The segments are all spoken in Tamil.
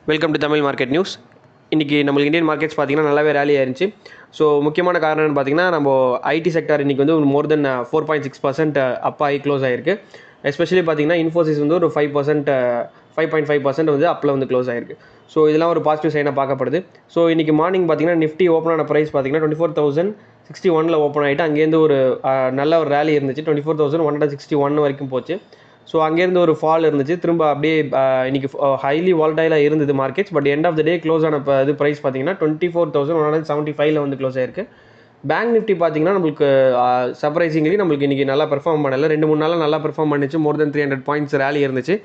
Welcome to Tamil market news. இன்றைக்கி நம்மளுக்கு இந்தியன் மார்க்கெட்ஸ் பார்த்திங்கன்னா நல்லாவே ரேலி ஆயிருந்துச்சு. ஸோ முக்கியமான காரணம் என்னென்னு பார்த்தீங்கன்னா, நம்ம ஐடி செக்டார் இன்றைக்கி வந்து மோர் தென் 4.6% அப் ஆகி க்ளோஸ் ஆகிருக்கு. எஸ்பெஷலி பார்த்தீங்கன்னா இன்ஃபோசிஸ் வந்து ஒரு 5.5% வந்து அப்பில் வந்து க்ளோஸ் ஆகிருக்கு. ஸோ இதெல்லாம் ஒரு பாசிட்டிவ் சைனாக பார்க்கப்படுது. ஸோ இன்றைக்கி மார்னிங் பார்த்தீங்கன்னா நிஃப்டி ஓப்பன் ஆன ப்ரைஸ் பார்த்தீங்கன்னா 24,061 ஓப்பன் ஆகிட்டு அங்கேருந்து ஒரு நல்ல ஒரு ரேலி இருந்துச்சு. 24,161 வரைக்கும் போச்சு. ஸோ அங்கேருந்து ஒரு ஃபால் இருந்துச்சு. திரும்ப அப்படியே இன்றைக்கி ஹைலி வால்டைலாக இருந்தது markets. But end of the day close ஆன இது ப்ரைஸ் பார்த்தீங்கன்னா 24,175 வந்து க்ளோஸ் ஆயிருக்கு. பேங்க் நிஃப்டி பார்த்தீங்கன்னா நம்மளுக்கு சர்ப்ரைசிங்லி நம்மளுக்கு இன்றைக்கி நல்லா பெர்ஃபார்ம் பண்ணல. 2-3 நாளாக நல்லா பெர்ஃபார்ம் பண்ணிச்சு. மோர் தென் 300 பாயிண்ட்ஸ் ரேலி இருந்துச்சு.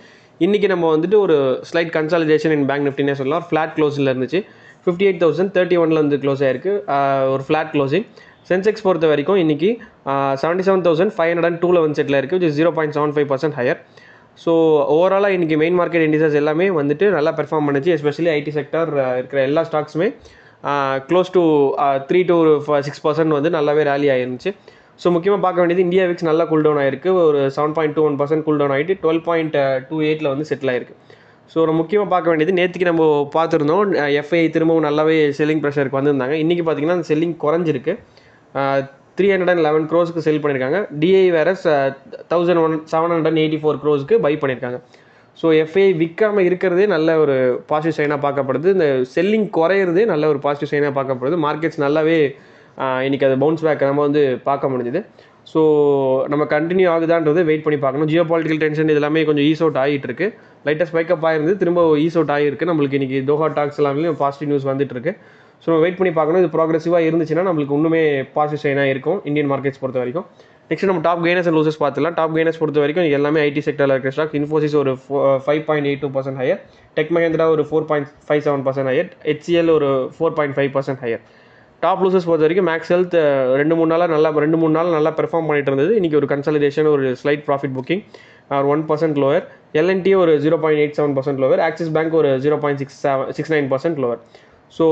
இன்றைக்கி நம்ம வந்துட்டு ஒரு ஸ்லைட் கன்சாலிடேஷன் இன் பேங்க் நிஃப்டினே சொல்லலாம். ஃப்ளாட் க்ளோஸில் இருந்துச்சு. 58,031 வந்து க்ளோஸ் ஆயிருக்கு. ஒரு ஃப்ளாட் க்ளோசிங். சென்செக்ஸ் பொறுத்த வரைக்கும் இன்றைக்கி 77,502 வந்து செட்டில் இருக்குது, விச் இஸ் 0.75% ஹையர். ஸோ ஓவராலாக இன்றைக்கி மெயின் மார்க்கெட் இண்டிசஸ் எல்லாமே வந்துட்டு நல்லா பெர்ஃபார்ம் பண்ணுச்சு. எஸ்பெஷலி ஐடி செக்டர் இருக்கிற எல்லா ஸ்டாக்ஸுமே க்ளோஸ் டு 3 to 6% வந்து நல்லாவே ரேலி ஆயிருந்துச்சு. ஸோ முக்கியமாக பார்க்க வேண்டியது இந்தியா விக்ஸ் நல்லா கூல் டவுன் ஆயிருக்கு. ஒரு 7.21% கூல் டவுன் ஆகிட்டு 12.28 வந்து செட்டில் ஆயிருக்கு. ஸோ நம்ம முக்கியமாக பார்க்க வேண்டியது நேற்றுக்கு நம்ம பார்த்துருந்தோம் எஃப்ஐ திரும்பவும் நல்லாவே செல்லிங் ப்ரெஷருக்கு வந்திருந்தாங்க. இன்றைக்கி பார்த்தீங்கன்னா அந்த செல்லிங் குறைஞ்சிருக்கு. 311 crores செல் பண்ணியிருக்காங்க. டிஐ வேறு 1,784 crores பை பண்ணியிருக்காங்க. ஸோ எஃப்ஐ விற்காமல் இருக்கிறதே நல்ல ஒரு பாசிட்டிவ் சைனாக பார்க்கப்படுது. இந்த செல்லிங் குறையிறதே நல்ல ஒரு பாசிட்டிவ் சைனாக பார்க்கப்படுது. மார்க்கெட்ஸ் நல்லாவே இன்றைக்கி அது பவுன்ஸ் பேக் நம்ம வந்து பார்க்க முடிஞ்சுது. ஸோ நம்ம கண்டினியூ ஆகுதான்றது வெயிட் பண்ணி பார்க்கணும். ஜியோ பாலிட்டிக்கல் டென்ஷன் இது எல்லாமே கொஞ்சம் ஈஸ் அவுட் ஆகிட்டு இருக்கு. லைட்டாக ஸ்பைக்கப் ஆகிருந்து திரும்ப ஈஸ் அவுட் ஆகிருக்கு. நம்மளுக்கு இன்றைக்கி தோஹா டாக்ஸ் எல்லாமே பாசிட்டிவ் நியூஸ் வந்துட்டு இருக்கு. ஸோ நம்ம வெயிட் பண்ணி பார்க்கணும். இது ப்ராக்ரெசிவாக இருந்துச்சுன்னா நம்மளுக்கு இன்னுமே பாசிட்டிவ் சைனாக இருக்கும் இந்தியன் மார்க்கெட்ஸ் பொறுத்த வரைக்கும். நெக்ஸ்ட் நம்ம டாப் கெய்னர்ஸ் அண்ட் லூசர்ஸ் பார்த்துலாம். டாப் கெய்னர்ஸ் பொறுத்த வரைக்கும் எல்லாமே ஐடி செக்டரில் இருக்கிற ஸ்டாக். இன்ஃபோசிஸ் ஒரு 5.82% ஹையர், டெக் மஹேந்திரா ஒரு 4.57% ஹையர், ஹெச்சிஎல் ஒரு 4.5% ஹையர். டாப் லூசர்ஸ் பொறுத்த வரைக்கும் மேக்ஸ் ஹெல்த் 2-3 நாள் நல்லா பெர்ஃபார்ம் பண்ணிட்டு இருந்தது. இன்றைக்கி ஒரு கன்சாலிடேஷன், ஒரு ஸ்லைட் ப்ராஃபிட் புக்கிங், ஒரு 1% லோவர். எல்என்டி ஒரு 0.87% லோவர். ஆக்சிஸ் பேங்க் ஒரு 0.69% லோவர். ஸோ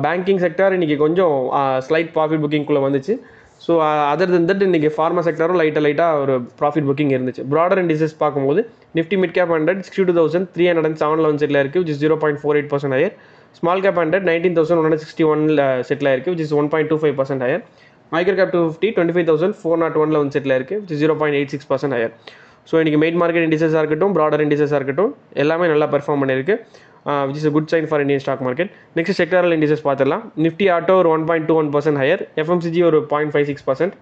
பேங்கிங் செக்டார் இன்றைக்கி கொஞ்சம் ஸ்லைட் ப்ராஃபிட் புக்கிங்குள்ளே வந்துச்சு. ஸோ அதர் தென் தட் இன்றைக்கி ஃபார்மா செக்டரும் லைட்டாக ஒரு ப்ராஃபிட் புக்கிங் இருந்துச்சு. ப்ராடர் இண்டிசஸ் பார்க்கும்போது நிஃப்டி மிட் கேப் 100 62,307 வந்து செட்டில் இருக்குது, which is 0.48% higher. Small cap 100 19,161 settle இருக்குது, which is 1.25% higher. Micro cap 250 25,401 வந்து செட்டில் இருக்குது, விச் இஸ் 0.86% ஹையர். ஸோ இன்றைக்கி மெயின் மார்க்கெட் இண்டிசஸாக இருக்கட்டும், ப்ராடர் இண்டிசஸாக இருக்கட்டும், எல்லாமே நல்லா பெர்ஃபார்ம் பண்ணியிருக்கு, which is a good sign for Indian stock market. Next sectoral indices பார்த்துடலாம். நிஃப்டி ஆட்டோ ஒரு 1.21% ஹையர், எஃப்எம்சிஜி ஒரு 0.56%,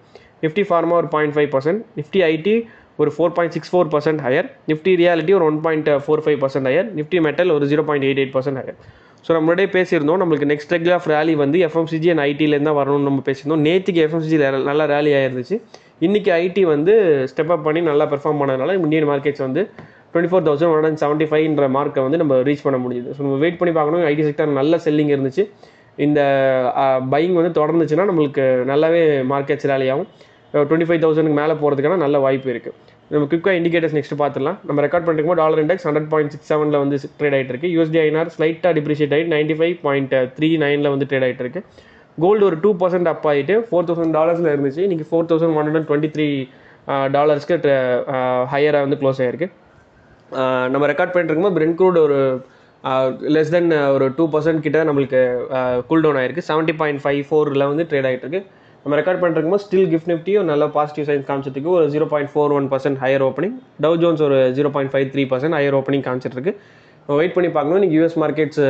நிஃப்டி ஃபார்மா ஒரு 0.5%, நிஃப்டி ஐடி ஒரு 4.64% ஹையர், நிஃப்டி ரியாலிட்டி ஒரு 1.45% ஹையர், நிஃப்டி மெட்டல் ஒரு 0.88% ஹையர். ஸோ நம்மளுடைய பேசியிருந்தோம் நம்மளுக்கு நெக்ஸ்ட் ரெகுலர் ஆஃப் ரேலி வந்து எஃப்எம்சிஜி அண்ட் ஐடியிலேருந்து தான் வரணும்னு நம்ம பேசியிருந்தோம். நேற்றுக்கு எஃப்எம்சிஜி நல்லா ரேலி ஆயிருந்துச்சு. இன்றைக்கி ஐடி வந்து ஸ்டெப் அப் பண்ணி நல்லா பெர்ஃபார்ம் பண்ணதுனால இந்தியன் மார்க்கெட்ஸ் வந்து 24,175 மார்க்கை வந்து நம்ம ரீச் பண்ண முடியுது. ஸோ நம்ம வெயிட் பண்ணி பார்க்கணும். ஐடி செக்டர் நல்ல செல்லிங் இருந்துச்சு. இந்த பையிங் வந்து தொடர்ந்துச்சுன்னா நம்மளுக்கு நல்லாவே மார்க்கெட்ஸ் ரேலி ஆகும். 25,000 மேலே போகிறதுக்கான நல்ல வாய்ப்பு இருக்குது. நம்ம குயிக்காக இண்டிகேட்டர்ஸ் நெக்ஸ்ட் பார்த்துலாம். நம்ம ரெக்கார்ட் பண்ணிருக்கோம் டாலர் இண்டெக்ஸ் 100.67 வந்து ட்ரேட் ஆகிட்டு இருக்கு. யூஎஸ்டி ஐஎன்ஆர் ஸ்லைட்டாக டிப்ரிஷியேட் ஆகிட்டு 95.39 வந்து ட்ரேட் ஆகிட்டு இருக்கு. கோல்டு ஒரு 2% அப் ஆகிட்டு $4,000 இருந்துச்சு. இன்றைக்கி $4,123 ஹையராக வந்து க்ளோஸ் ஆகிருக்கு. நம்ம ரெக்கார்ட் பண்ணிட்டு இருக்கும்போது பிரெண்ட் க்ரூட் ஒரு லெஸ் தென் ஒரு 2% கிட்ட நம்மளுக்கு கூல் டவுன் ஆயிருக்கு. 70.54 வந்து ட்ரேட் ஆகிட்டு இருக்கு. நம்ம ரெக்கார்ட் பண்ணிட்டு இருக்கும்போது ஸ்டில் கிஃப்ட் நிஃப்டியும் நல்ல பாசிட்டிவ் சைன்ஸ் காமிச்சிட்டு ஒரு 0.41% ஹையர் ஓப்பனிங். டவ் ஜோன்ஸ் ஒரு 0.53% ஹையர் ஓப்பனிங் காமிச்சிட்டு இருக்கு. வெயிட் பண்ணி பார்க்கணும். இன்றைக்கி யூஎஸ் மார்க்கெட்ஸ்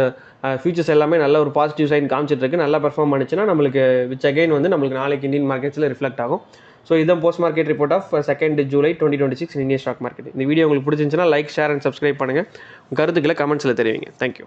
ஃபியூச்சர்ஸ் எல்லாமே நல்ல ஒரு பாசிட்டிவ் சைன் காமிச்சிட்டு இருக்கு. நல்லா பெர்ஃபார்ம் பண்ணிச்சுன்னா நம்மளுக்கு விச் அகைன் வந்து நம்மளுக்கு நாளைக்கு இந்தியன் மார்க்கெட்ஸில் ரிஃப்ளெக்ட் ஆகும். ஸோ இதான் post market report of 2 July 2026 Indian stock market. இந்த வீடியோ உங்களுக்கு பிடிச்சிருந்துச்சுன்னா லைக், ஷேர் அண்ட் சப்ஸ்கிரைப் பண்ணுங்கள். உங்கள் கருத்துக்களை கமெண்ட்ஸில் தெரிவிங்க. தேங்க்யூ.